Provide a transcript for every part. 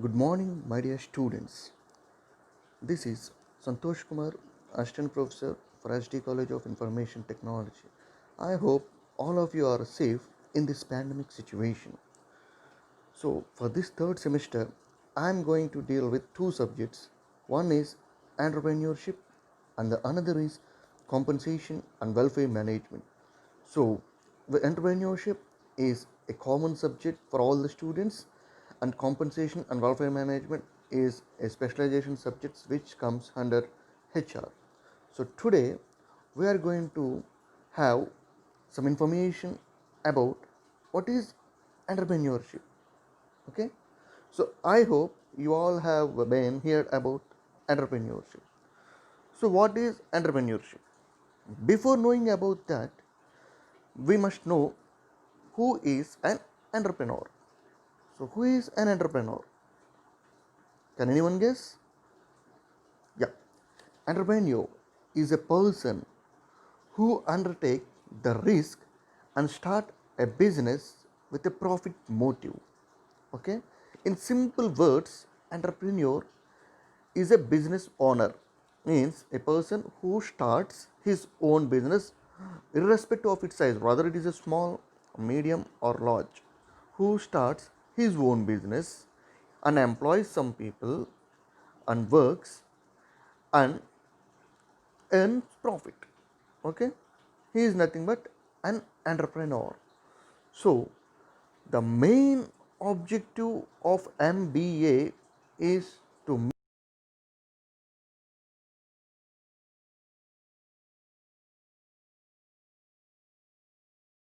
Good morning, my dear students. This is Santosh Kumar, Assistant Professor for SD College of Information Technology. I hope all of you are safe in this pandemic situation. So, for this third semester, I am going to deal with two subjects. One is entrepreneurship, and the another is compensation and welfare management. So, the entrepreneurship is a common subject for all the students, and compensation and welfare management is a specialization subject which comes under HR. So, today we are going to have some information about what is entrepreneurship. Okay, so I hope you all have been heard about entrepreneurship. So, what is entrepreneurship? Before knowing about that, we must know who is an entrepreneur. So, who is an entrepreneur? Can anyone guess? Yeah, entrepreneur is a person who undertake the risk and start a business with a profit motive. Okay, in simple words, entrepreneur is a business owner, means a person who starts his own business irrespective of its size, whether it is a small, medium or large, who starts his own business and employs some people and works and earns profit. Okay, he is nothing but an entrepreneur. So the main objective of MBA is to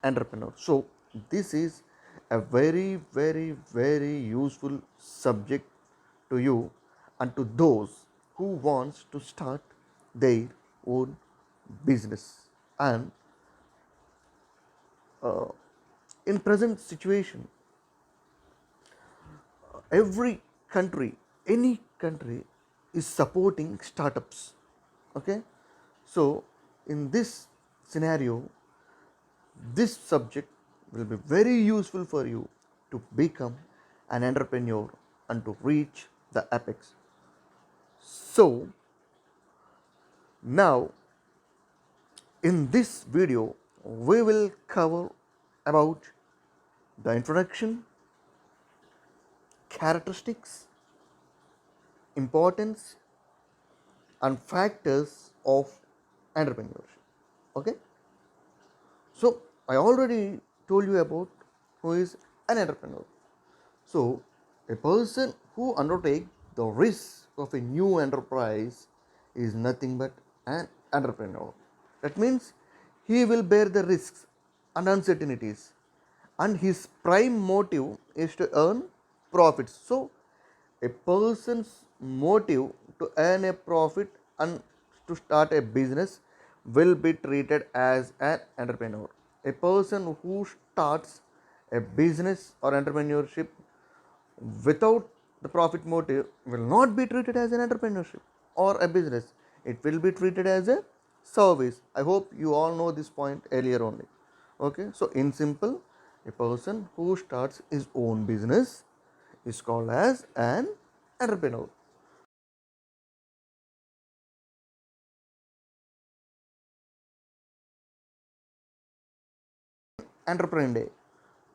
entrepreneur. So this is a very useful subject to you and to those who wants to start their own business. And in present situation, every country, any country is supporting startups. Okay, so in this scenario, this subject will be very useful for you to become an entrepreneur and to reach the apex. So now in this video we will cover about the introduction, characteristics, importance and factors of entrepreneurship. Okay, so I already told you about who is an entrepreneur. So a person who undertakes the risk of a new enterprise is nothing but an entrepreneur. That means he will bear the risks and uncertainties, and his prime motive is to earn profits. So a person's motive to earn a profit and to start a business will be treated as an entrepreneur. A person who starts a business or entrepreneurship without the profit motive will not be treated as an entrepreneurship or a business. It will be treated as a service. I hope you all know this point earlier only. Okay, so in simple, a person who starts his own business is called as an entrepreneur. Entrepreneur,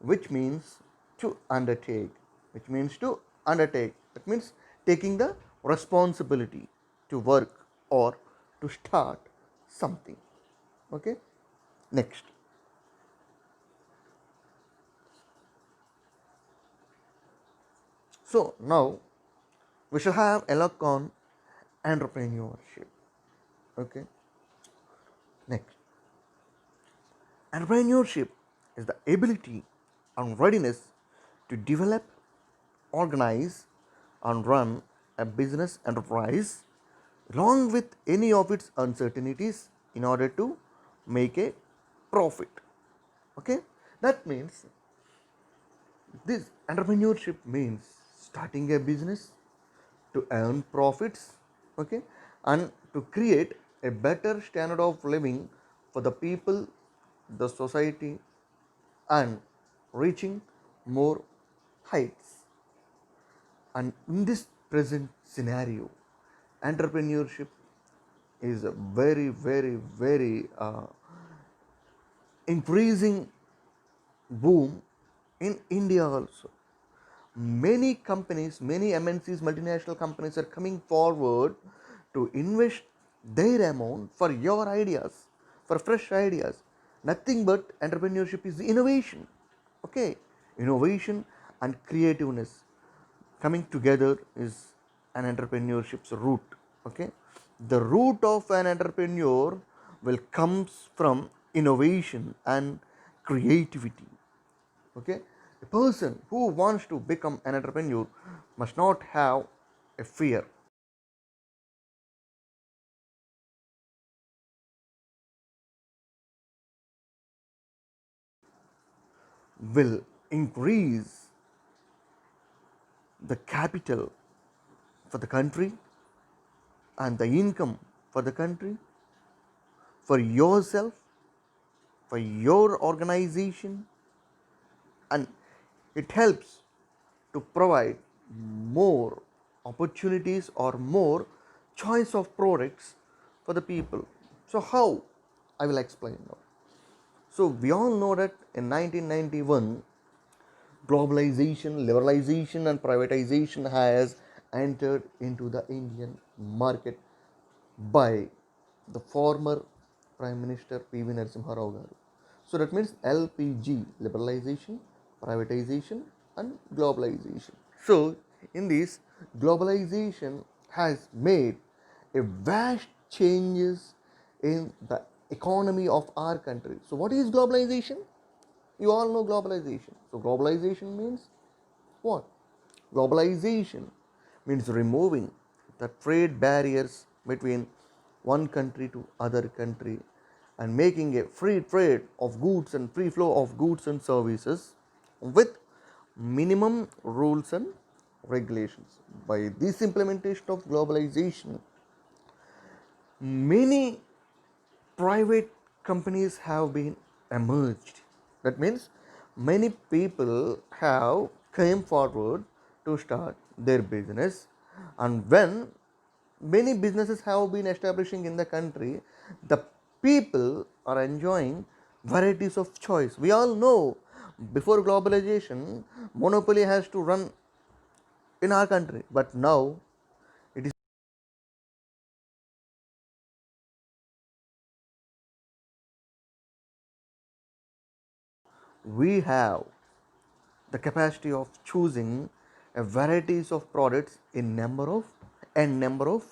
which means to undertake, which means to undertake. That means taking the responsibility to work or to start something. Okay, next. So now we shall have a look on entrepreneurship. Okay, next. Entrepreneurship is the ability and readiness to develop, organize, and run a business enterprise along with any of its uncertainties in order to make a profit. Okay, that means this entrepreneurship means starting a business to earn profits, okay, and to create a better standard of living for the people, the society, and reaching more heights. And in this present scenario, entrepreneurship is a very, very, very increasing boom in India also. Many companies, many MNCs, multinational companies are coming forward to invest their amount for your ideas, for fresh ideas. Nothing but entrepreneurship is innovation. Okay, innovation and creativeness coming together is an entrepreneurship's root. Okay, the root of an entrepreneur will comes from innovation and creativity. Okay, a person who wants to become an entrepreneur must not have a fear. Will increase the capital for the country and the income for the country, for yourself, for your organization, and it helps to provide more opportunities or more choice of products for the people. So how? I will explain now. So we all know that in 1991, globalization, liberalization, and privatization has entered into the Indian market by the former Prime Minister P.V. Narasimha Rao garu. So that means LPG, liberalization, privatization, and globalization. So in this, globalization has made a vast changes in the economy of our country. So what is globalization? You all know globalization. So globalization means what? Globalization means removing the trade barriers between one country to other country and making a free trade of goods and free flow of goods and services with minimum rules and regulations. By this implementation of globalization, many private companies have been emerged. That means many people have came forward to start their business, and when many businesses have been establishing in the country, the people are enjoying varieties of choice. We all know before globalization monopoly has to run in our country, but now it is we have the capacity of choosing a varieties of products in number of and number of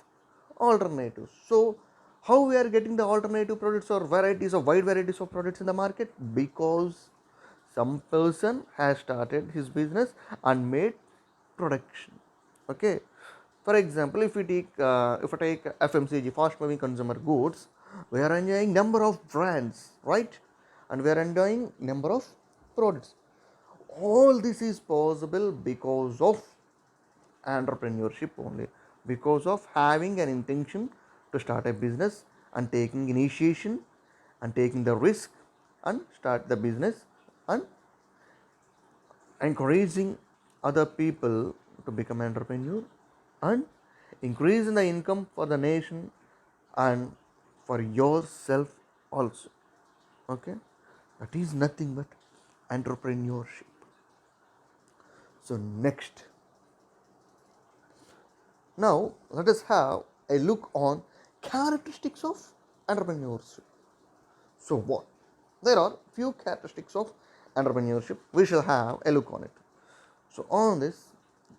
alternatives. So how we are getting the alternative products or varieties of wide varieties of products in the market? Because some person has started his business and made production. Okay, for example, if I take FMCG, fast moving consumer goods, we are enjoying number of brands, right? And we are enjoying number of products. All this is possible because of entrepreneurship only, because of having an intention to start a business and taking initiation and taking the risk and start the business and encouraging other people to become entrepreneur and increasing the income for the nation and for yourself also. Okay, that is nothing but entrepreneurship. So next, now let us have a look on characteristics of entrepreneurship. So what? There are few characteristics of entrepreneurship. We shall have a look on it. So on this,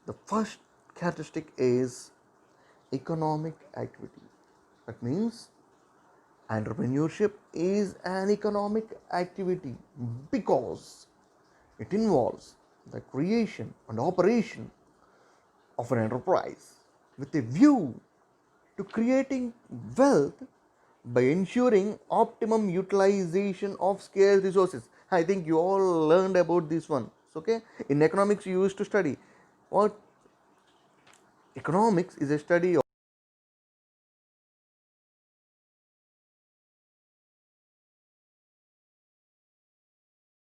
the first characteristic is economic activity. That means entrepreneurship is an economic activity because it involves the creation and operation of an enterprise with a view to creating wealth by ensuring optimum utilization of scarce resources. I think you all learned about this one. Okay, in economics you used to study what economics is a study of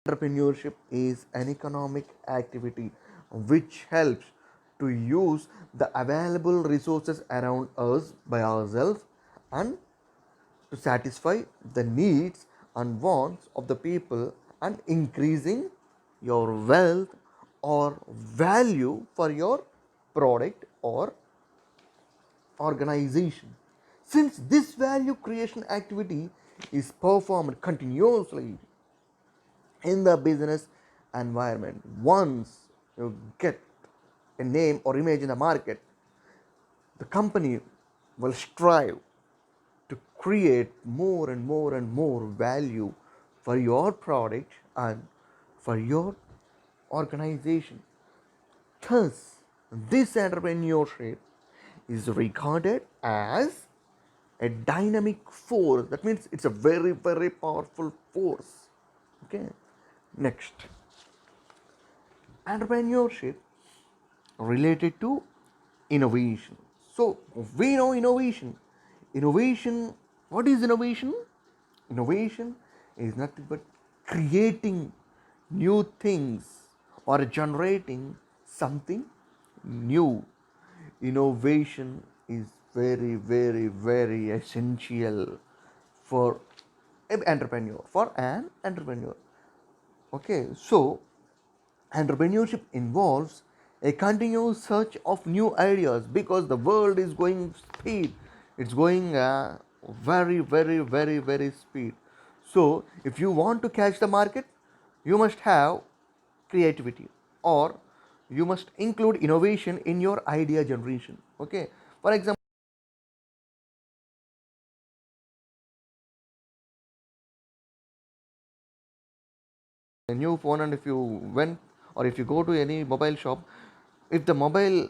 entrepreneurship is an economic activity which helps to use the available resources around us by ourselves and to satisfy the needs and wants of the people and increasing your wealth or value for your product or organization. Since this value creation activity is performed continuously in the business environment, once you get a name or image in the market, the company will strive to create more and more and more value for your product and for your organization. Thus, this entrepreneurship is regarded as a dynamic force. That means it's a very, very powerful force. Okay. Next, entrepreneurship related to innovation. So we know innovation. Innovation, what is innovation? Innovation is nothing but creating new things or generating something new. Innovation is very, very, very essential for an entrepreneur. Okay, so entrepreneurship involves a continuous search of new ideas because the world is going speed. It's going very, very, very, very speed. So if you want to catch the market, you must have creativity, or you must include innovation in your idea generation. Okay, for example, a new phone, and if you went or if you go to any mobile shop, if the mobile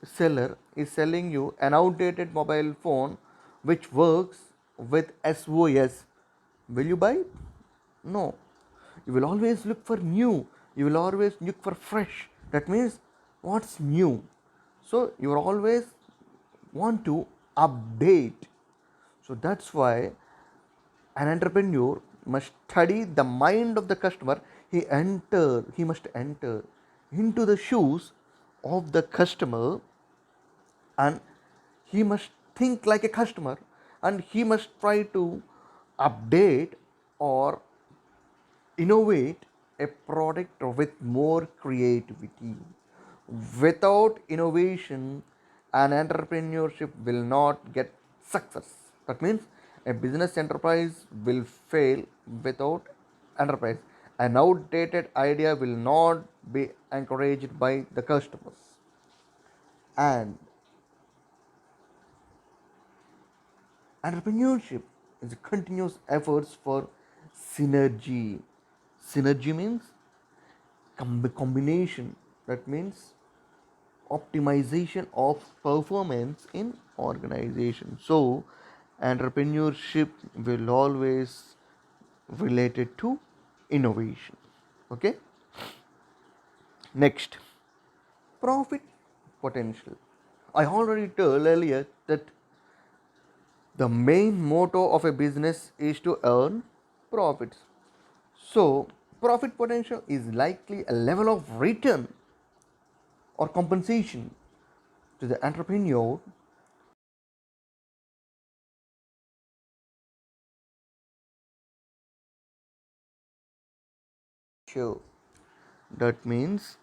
seller is selling you an outdated mobile phone which works with SOS, will you buy? No. You will always look for new, you will always look for fresh. That means what's new? So you always want to update. So that's why an entrepreneur must study the mind of the customer. He must enter into the shoes of the customer, and he must think like a customer, and he must try to update or innovate a product with more creativity. Without innovation, an entrepreneurship will not get success. That means a business enterprise will fail without enterprise. An outdated idea will not be encouraged by the customers. And entrepreneurship is a continuous efforts for synergy. Synergy means combination. That means optimization of performance in organization. So entrepreneurship will always related to innovation. Okay. Next, profit potential. I already told earlier that the main motto of a business is to earn profits. So profit potential is likely a level of return or compensation to the entrepreneur. Sure. That means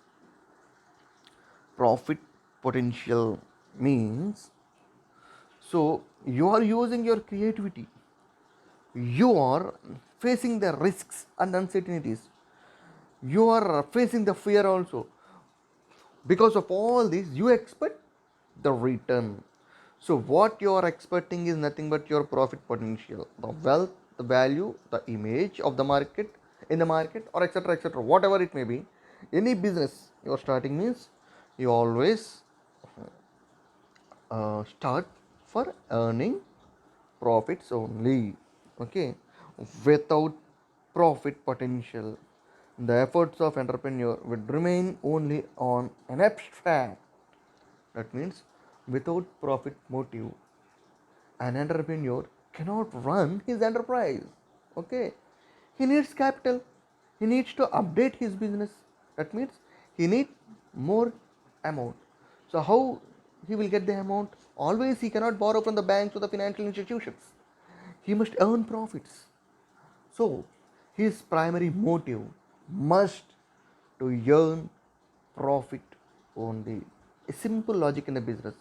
profit potential means, so you are using your creativity, you are facing the risks and uncertainties, you are facing the fear also. Because of all this, you expect the return. So what you are expecting is nothing but your profit potential, the wealth, the value, the image of the market, in the market, or etc., etc., whatever it may be. Any business you are starting means you always start for earning profits only. Okay, without profit potential, the efforts of entrepreneur would remain only on an abstract. That means without profit motive, an entrepreneur cannot run his enterprise. Okay, he needs capital, he needs to update his business. That means he needs more amount. So how he will get the amount? Always he cannot borrow from the banks or the financial institutions. He must earn profits. So his primary motive must to earn profit only. A simple logic in a business.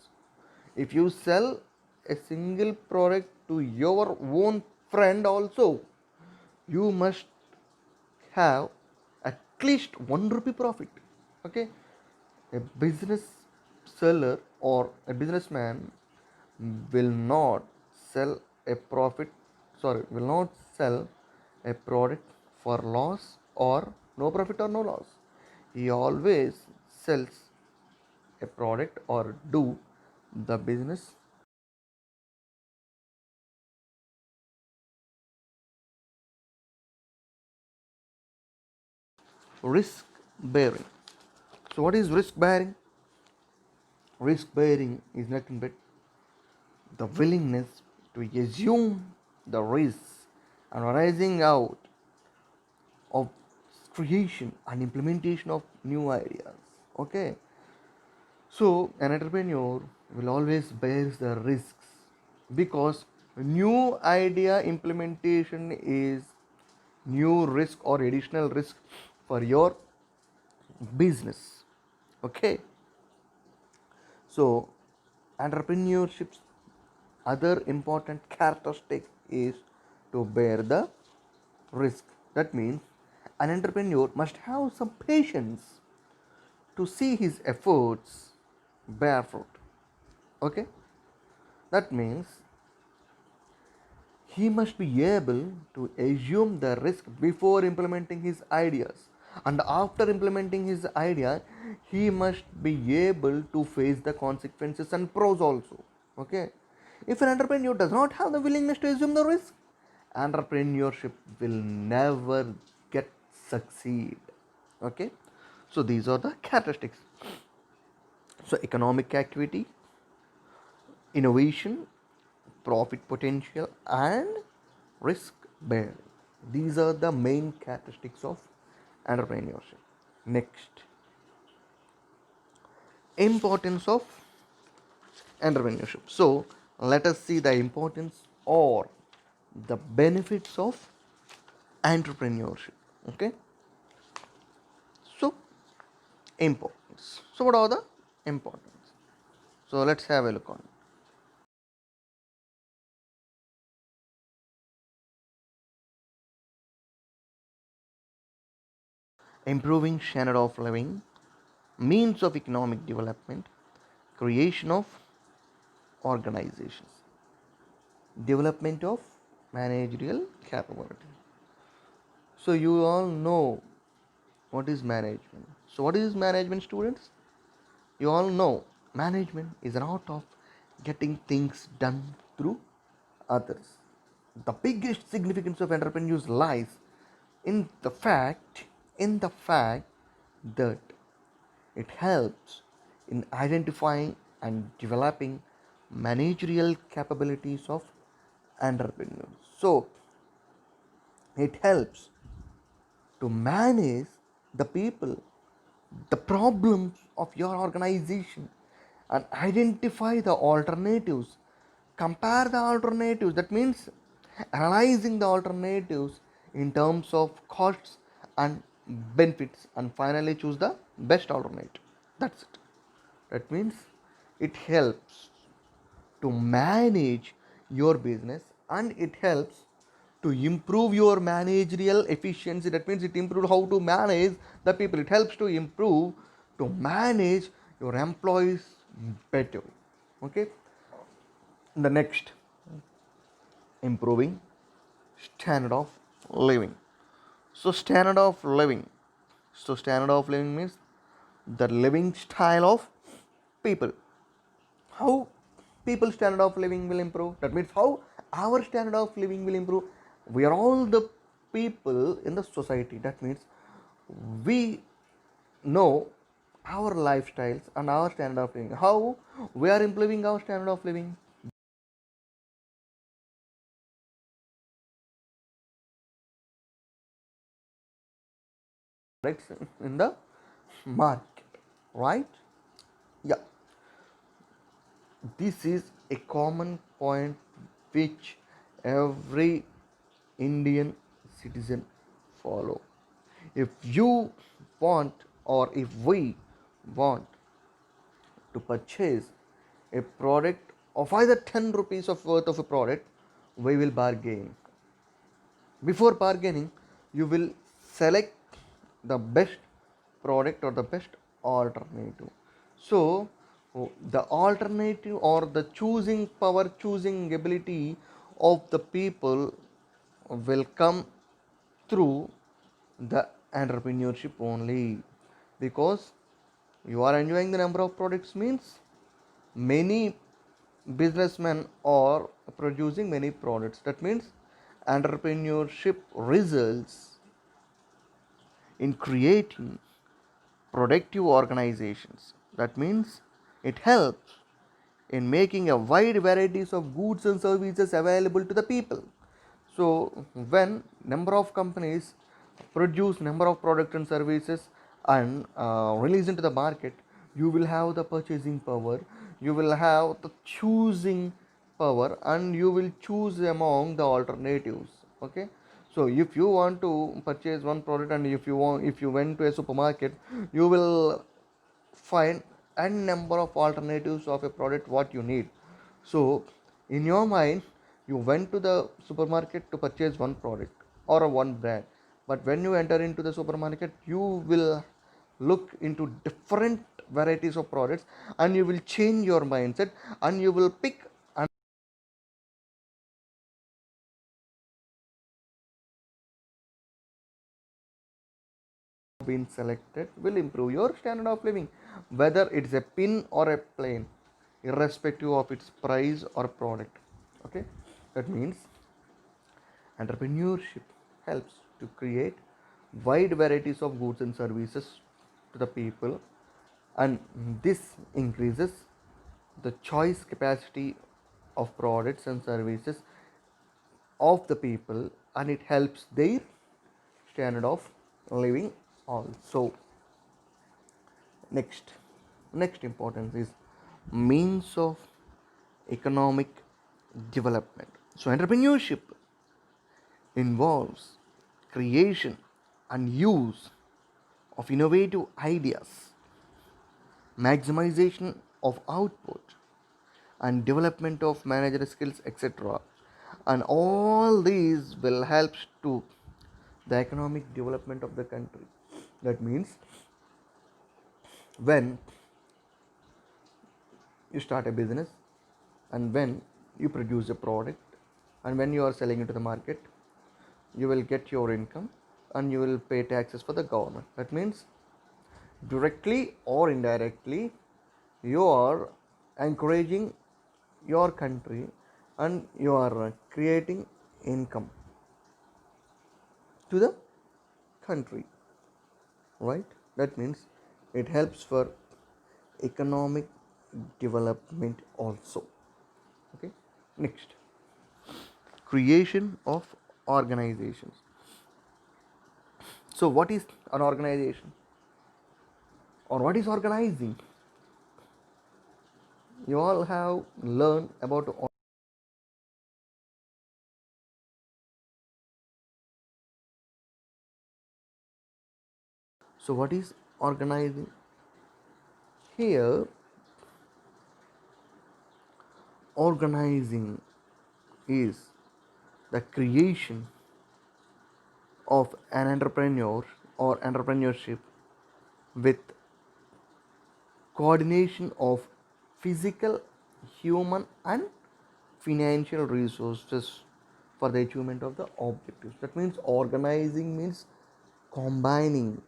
If you sell a single product to your own friend also, you must have at least 1 rupee profit. Okay, a business seller or a businessman will not sell a profit, sorry, will not sell a product for loss or no profit or no loss. He always sells a product or do the business risk bearing. So what is risk bearing? Risk bearing is nothing but the willingness to assume the risks and arising out of creation and implementation of new ideas. Okay, so an entrepreneur will always bear the risks because new idea implementation is new risk or additional risk for your business. Okay, so entrepreneurship's other important characteristic is to bear the risk. That means an entrepreneur must have some patience to see his efforts bear fruit. Okay, that means he must be able to assume the risk before implementing his ideas, and after implementing his idea he must be able to face the consequences and pros also. Okay, if an entrepreneur does not have the willingness to assume the risk, entrepreneurship will never get succeed. Okay, so these are the characteristics. So economic activity, innovation, profit potential, and risk bearing. These are the main characteristics of entrepreneurship. Next, importance of entrepreneurship. So let us see the importance or the benefits of entrepreneurship. Okay, so importance. So what are the importance? So let's have a look on it. Improving standard of living, means of economic development, creation of organizations, development of managerial capability. So you all know what is management. So what is management, students? You all know management is an art of getting things done through others. The biggest significance of entrepreneurs lies in the fact that it helps in identifying and developing managerial capabilities of entrepreneurs. So it helps to manage the people, the problems of your organization, and identify the alternatives, compare the alternatives. That means analyzing the alternatives in terms of costs and benefits, and finally choose the best alternative. That's it. That means it helps to manage your business, and it helps to improve your managerial efficiency. That means it improves how to manage the people. It helps to improve to manage your employees better. Okay, the next, improving standard of living. So standard of living means the living style of people. How people standard of living will improve? That means how our standard of living will improve. We are all the people in the society. That means we know our lifestyles and our standard of living. How we are improving our standard of living? Products in the market, right? Yeah, This is a common point which every Indian citizen follow. If you want, or if we want to purchase a product of either 10 rupees of worth of a product, we will bargain. Before bargaining, you will select the best product or the best alternative. So the alternative or the choosing power, choosing ability of the people will come through the entrepreneurship only, because you are enjoying the number of products means many businessmen are producing many products. That means entrepreneurship results in creating productive organizations. That means it helps in making a wide varieties of goods and services available to the people. So when number of companies produce number of products and services and release into the market, you will have the purchasing power, you will have the choosing power, and you will choose among the alternatives. Okay, so if you want to purchase one product, and if you went to a supermarket, you will find n number of alternatives of a product what you need. So in your mind, you went to the supermarket to purchase one product or a one brand, but when you enter into the supermarket, you will look into different varieties of products, and you will change your mindset, and you will pick and been selected will improve your standard of living, whether it's a pin or a plane, irrespective of its price or product. Okay, that means entrepreneurship helps to create wide varieties of goods and services to the people, and this increases the choice capacity of products and services of the people, and it helps their standard of living also. Next importance is means of economic development. So entrepreneurship involves creation and use of innovative ideas, maximization of output, and development of manager skills, etc. And all these will help to the economic development of the country. That means when you start a business, and when you produce a product, and when you are selling it to the market, you will get your income, and you will pay taxes for the government. That means directly or indirectly, you are encouraging your country, and you are creating income to the country, right? That means it helps for economic development also. Okay, next, creation of organizations. So what is an organization, or what is organizing? You all have learned about. So what is organizing? Here, organizing is the creation of an entrepreneur or entrepreneurship with coordination of physical, human, and financial resources for the achievement of the objectives. That means organizing means combining.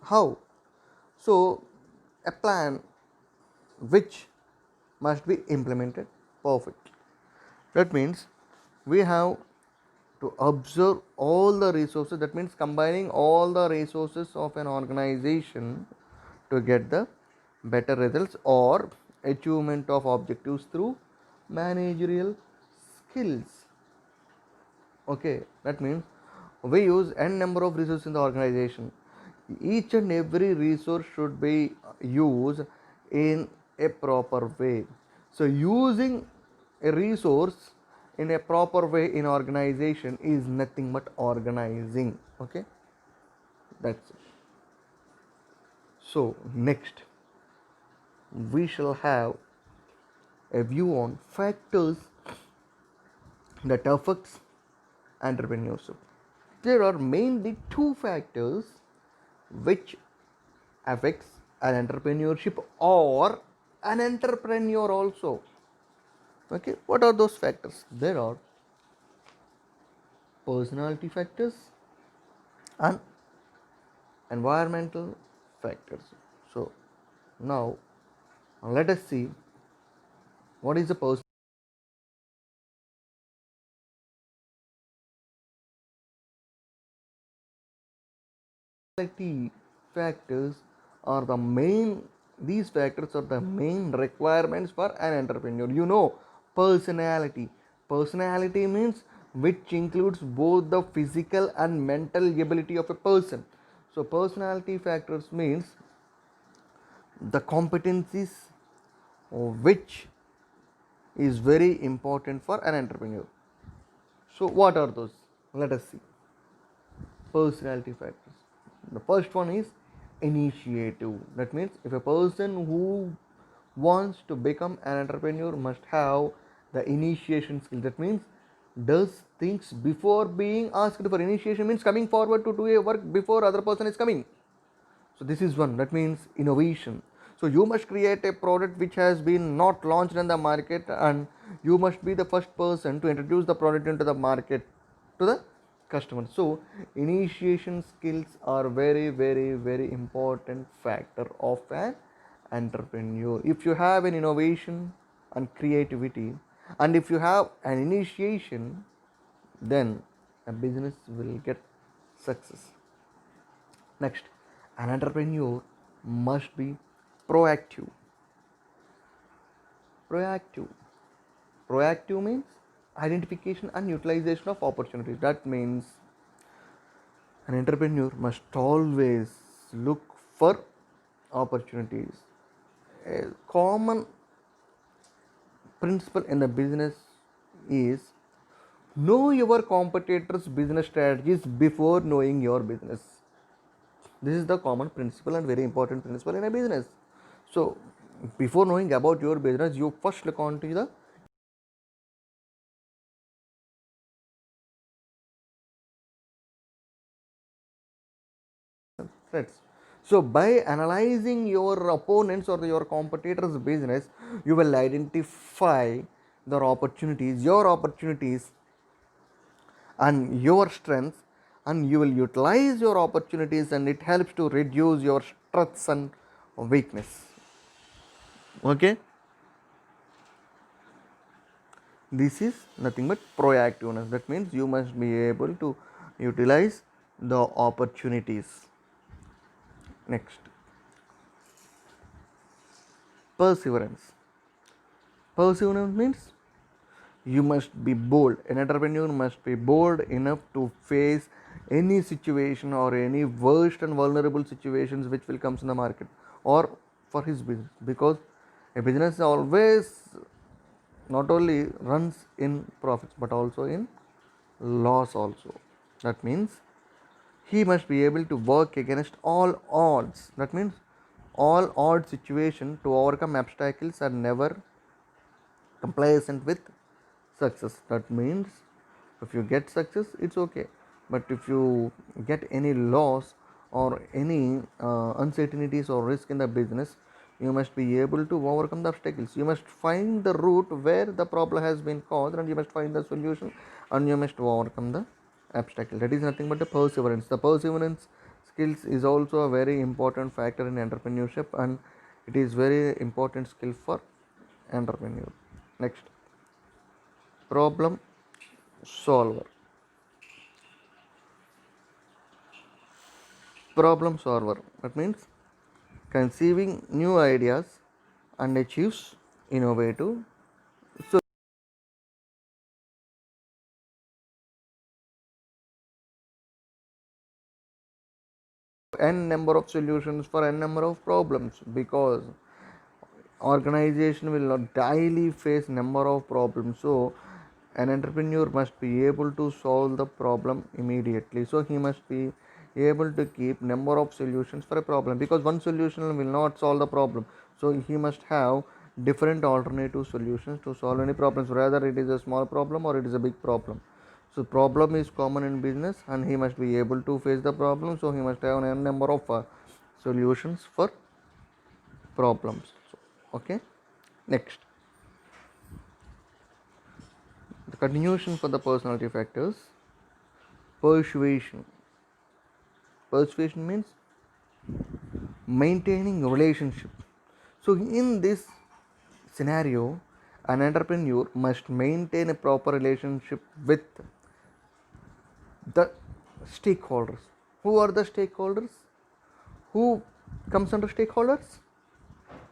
How? So a plan which must be implemented perfectly. That means we have to observe all the resources. That means combining all the resources of an organization to get the better results or achievement of objectives through managerial skills. Okay, that means we use n number of resources in the organization. Each and every resource should be used in a proper way. So using a resource in a proper way in organization is nothing but organizing. Okay, that's it. So next we shall have a view on factors that affects entrepreneurship. There are mainly two factors which affects an entrepreneurship or an entrepreneur also. Okay, what are those factors? There are personality factors and environmental factors. So now let us see what is the personality factors are the main these factors are the main requirements for an entrepreneur. You know, personality means which includes both the physical and mental ability of a person. So personality factors means the competencies which is very important for an entrepreneur. So what are those? Let us see. Personality factors. The first one is initiative. That means if a person who wants to become an entrepreneur must have the initiation skill. That means does things before being asked for. Initiation means coming forward to do a work before other person is coming. So this is one. That means innovation. So you must create a product which has been not launched in the market, and you must be the first person to introduce the product into the market to the customer. So initiation skills are very important factor of an entrepreneur. If you have an innovation and creativity, and if you have an initiation, then a business will get success. Next, an entrepreneur must be proactive. Proactive. Proactive means identification and utilization of opportunities. That means an entrepreneur must always look for opportunities. A common principle in the business is know your competitors' business strategies before knowing your business. This is the common principle and very important principle in a business. So before knowing about your business, you first look onto the threats. So by analyzing your opponents or your competitors business, you will identify your opportunities and your strengths, and you will utilize your opportunities, and it helps to reduce your strengths and weakness. Okay, this is nothing but proactiveness. That means you must be able to utilize the opportunities. Next, perseverance. Perseverance means you must be bold. An entrepreneur must be bold enough to face any situation or any worst and vulnerable situations which will comes in the market or for his business, because a business always not only runs in profits but also in loss also. That means he must be able to work against all odds. That means all odd situation to overcome obstacles and never complacent with success. That means if you get success, it's okay, but if you get any loss or any uncertainties or risk in the business, you must be able to overcome the obstacles. You must find the root where the problem has been caused, and you must find the solution, and you must overcome the obstacle. That is nothing but the perseverance. The perseverance skills is also a very important factor in entrepreneurship, and it is very important skill for entrepreneur. Next, problem solver. Problem solver, that means conceiving new ideas and achieves innovative. So n number of solutions for n number of problems, because organization will not daily face number of problems, so an entrepreneur must be able to solve the problem immediately. So he must be able to keep number of solutions for a problem, because one solution will not solve the problem. So he must have different alternative solutions to solve any problems, whether it is a small problem or it is a big problem. So problem is common in business and he must be able to face the problem, so he must have a number of solutions for problems. So, okay, next, the continuation for the personality factors. Persuasion. Persuasion means maintaining a relationship. So in this scenario, an entrepreneur must maintain a proper relationship with the stakeholders. Who are the stakeholders? Who comes under stakeholders?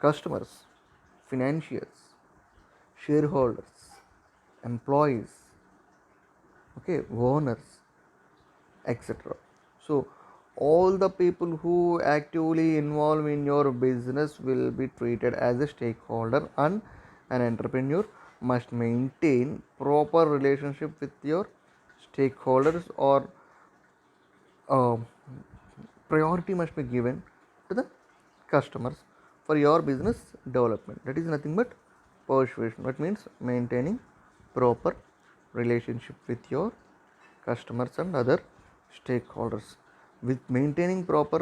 Customers, financiers, shareholders, employees, okay, owners, etc. So all the people who actively involve in your business will be treated as a stakeholder, and an entrepreneur must maintain proper relationship with your stakeholders, or uh, priority must be given to the customers for your business development. That is nothing but persuasion. That means maintaining proper relationship with your customers and other stakeholders. With maintaining proper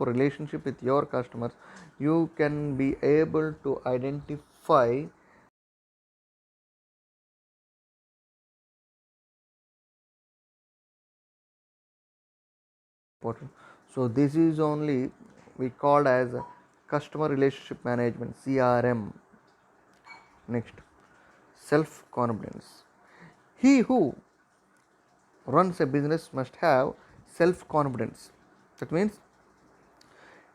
relationship with your customers, you can be able to identify important. So this is only we called as customer relationship management, CRM. Next, self confidence. He who runs a business must have self confidence. That means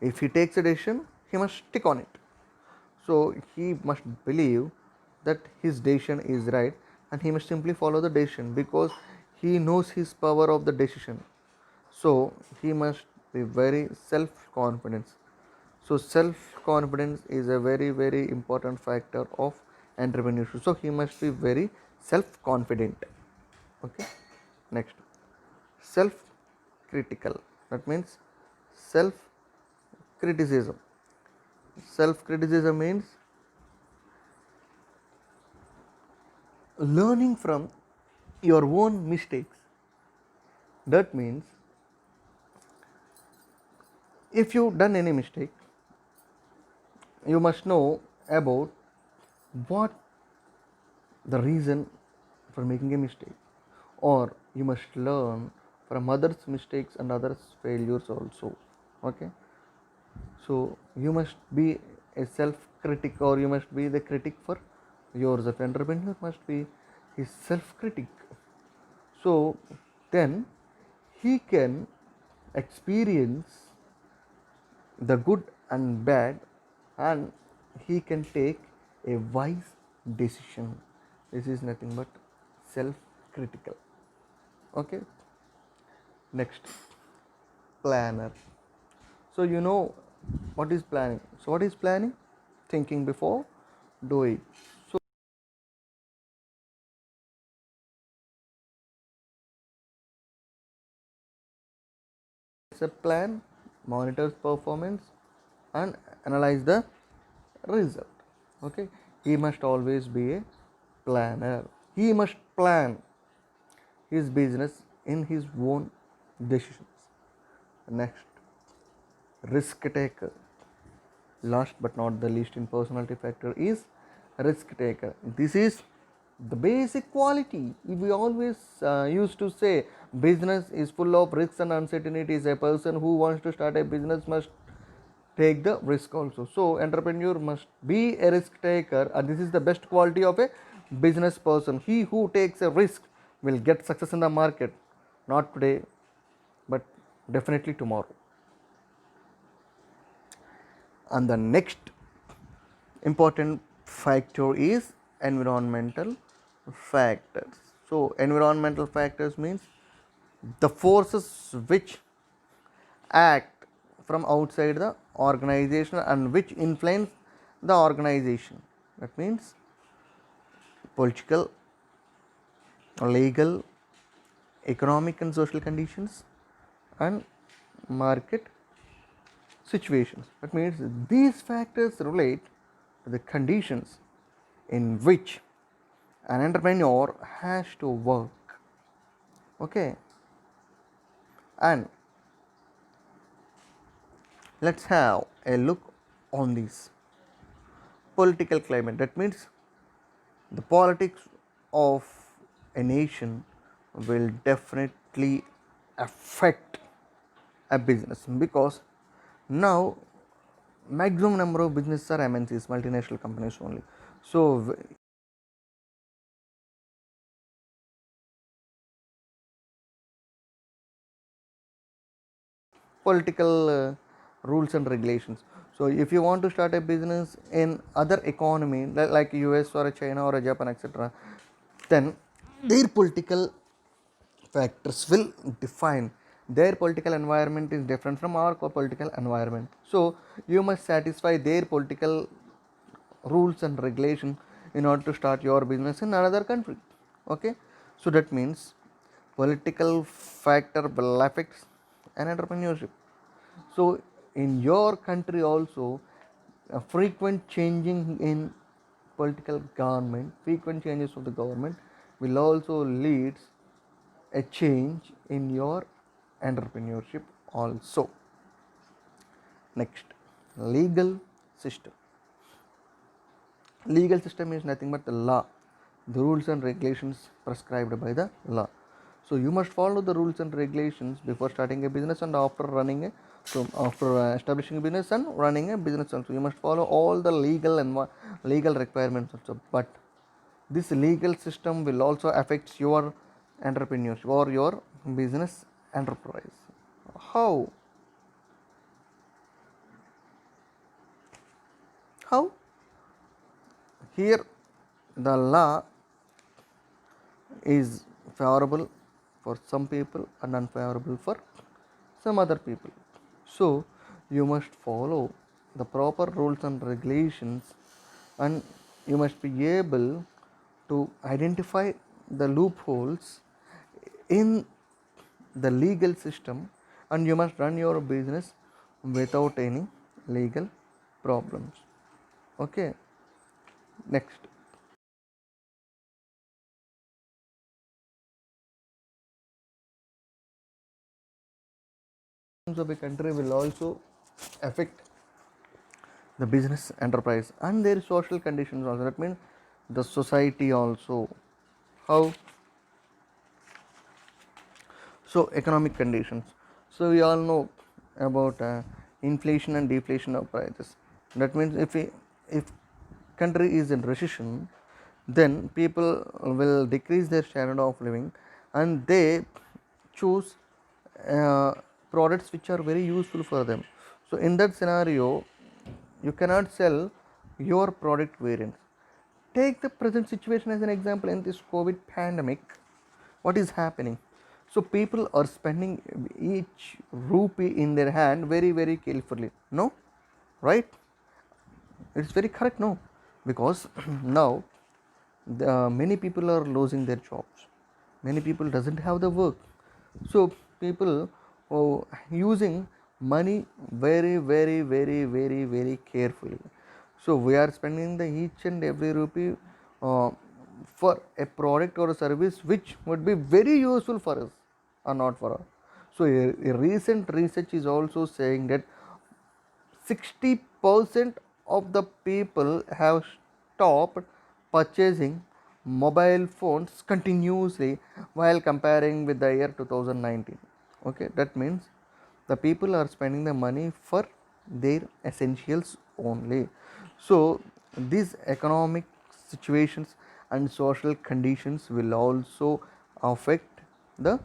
if he takes a decision, he must stick on it. So he must believe that his decision is right, and he must simply follow the decision because he knows his power of the decision. So he must be very self confidence. So self confidence is a very very important factor of entrepreneurship. So he must be very self confident. Okay. Next, self critical. That means self criticism. Self criticism means learning from your own mistakes. That means if you done any mistake, you must know about what the reason for making a mistake, or you must learn from others mistakes and others failures also. Okay, so you must be a self critic, or you must be the critic for yourself. Entrepreneur must be his self critic. So then he can experience the good and bad, and he can take a wise decision. This is nothing but self critical. Okay. Next, planner. So you know what is planning. So what is planning? Thinking before do it. So it's a plan, monitors performance and analyze the result. Okay, he must always be a planner. He must plan his business in his own decisions. Next, risk taker. Last but not the least in personality factor is risk taker. This is the basic quality. We always used to say business is full of risks and uncertainties. A person who wants to start a business must take the risk also. So entrepreneur must be a risk taker, and this is the best quality of a business person. He who takes a risk will get success in the market, not today but definitely tomorrow. And the next important factor is environmental factors. So environmental factors means the forces which act from outside the organization and which influence the organization. That means political, legal, economic and social conditions, and market situations. That means these factors relate to the conditions in which an entrepreneur has to work. Okay, and let's have a look on this political climate. That means the politics of a nation will definitely affect a business, because now maximum number of businesses are MNCs, multinational companies only. So political rules and regulations. So if you want to start a business in other economy like US or a China or a Japan, etc., then their political factors will define. Their political environment is different from our political environment, so you must satisfy their political rules and regulation in order to start your business in another country. Okay, so that means political factor will affect an entrepreneurship. So in your country also, a frequent changing in political government, frequent changes of the government will also lead a change in your entrepreneurship also. Next, legal system. Legal system is nothing but the law, the rules and regulations prescribed by the law. So you must follow the rules and regulations before starting a business and after running a, so after establishing a business and running a business also. You must follow all the legal requirements also. But this legal system will also affect your entrepreneurship or your business enterprise. How? How? Here the law is favorable for some people and unfavorable for some other people. So you must follow the proper rules and regulations, and you must be able to identify the loopholes in the legal system, and you must run your business without any legal problems. Okay, next, of a country will also affect the business enterprise and their social conditions also. That means the society also. How? So economic conditions. So we all know about inflation and deflation of prices. That means if country is in recession, then people will decrease their standard of living and they choose uh, products which are very useful for them. So in that scenario, you cannot sell your product variants. Take the present situation as an example. In this COVID pandemic, what is happening? So people are spending each rupee in their hand very very carefully. No, right? It's very correct. No, because now many people are losing their jobs. Many people doesn't have the work. So people are using money very very very very very carefully. So we are spending the each and every rupee uh, for a product or a service which would be very useful for us or not for us. So a recent research is also saying that 60% of the people have stopped purchasing mobile phones continuously while comparing with the year 2019. Okay, that means the people are spending the money for their essentials only. So these economic situations and social conditions will also affect the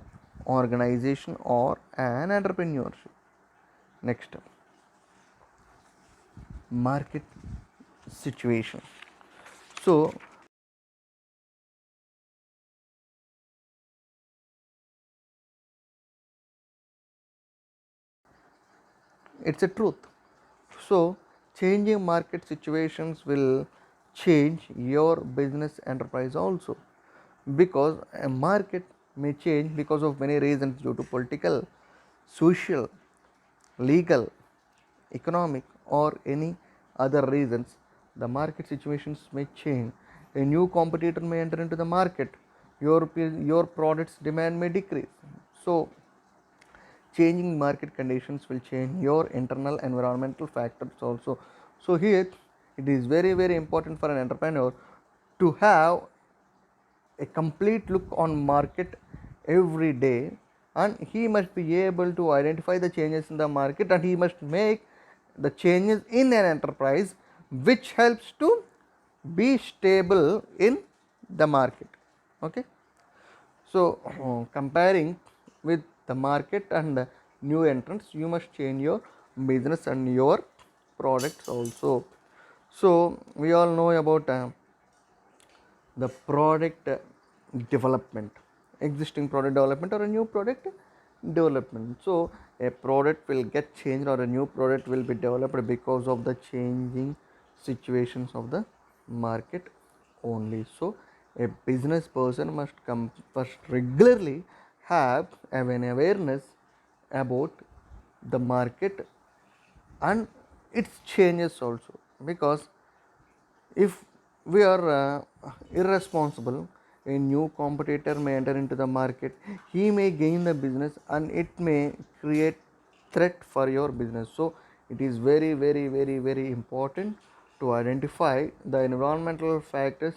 organization or an entrepreneurship. Next, market situation. So it's a truth. So, changing market situations will change your business enterprise also, because a market may change because of many reasons due to political, social, legal, economic, or any other reasons. The market situations may change. A new competitor may enter into the market. Your product's demand may decrease. So, changing market conditions will change your internal environmental factors also. So, here it is very, very important for an entrepreneur to have a complete look on market every day, and he must be able to identify the changes in the market, and he must make the changes in an enterprise which helps to be stable in the market. Okay, so comparing with the market and new entrants, you must change your business and your products also. So we all know about the product development, existing product development or a new product development. So a product will get changed or a new product will be developed because of the changing situations of the market only. So a business person must regularly have an awareness about the market and its changes also, because if we are irresponsible, a new competitor may enter into the market. He may gain the business and it may create threat for your business. So it is very, very, very, very important to identify the environmental factors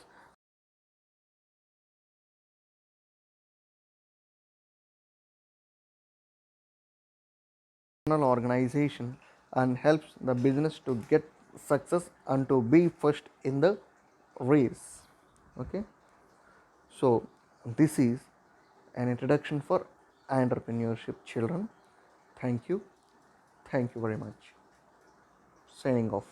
organization, and helps the business to get success and to be first in the race. Okay, so this is an introduction for entrepreneurship, children. Thank you very much. Signing off.